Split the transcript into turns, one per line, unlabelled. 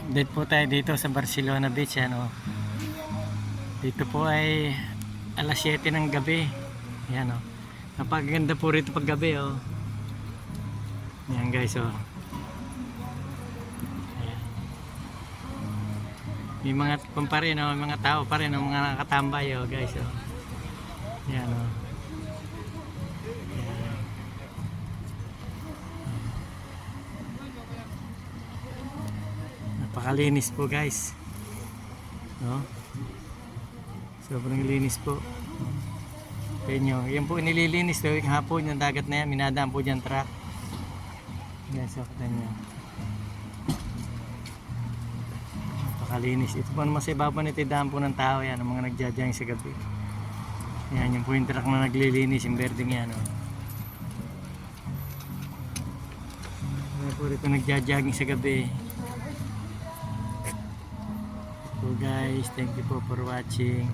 Update po tayo dito sa Barcelona Beach. Ano? Dito po ay alas 7 ng gabi. Yan o. Napakaganda po rito pag gabi o. Yan guys o. Ayan. May mga pa rin o. May mga tao pa rin o. Mga nakatambay o guys o. Yan o. Napakalinis po guys, no? Sobrang linis po. Kaya nyo, yan po nililinis tuwing hapon yung dagat na yan, minadaan po dyan truck. Guys, so kita nyo, napakalinis. Ito po naman sa ibabaw nito, daan po ng tao yan, ang mga nagjadyang sa gabi. Yan, yung po yung truck na naglilinis, yung berdeng yan, no? Yan po rito nagjadyaging sa gabi. So guys, thank you po for watching.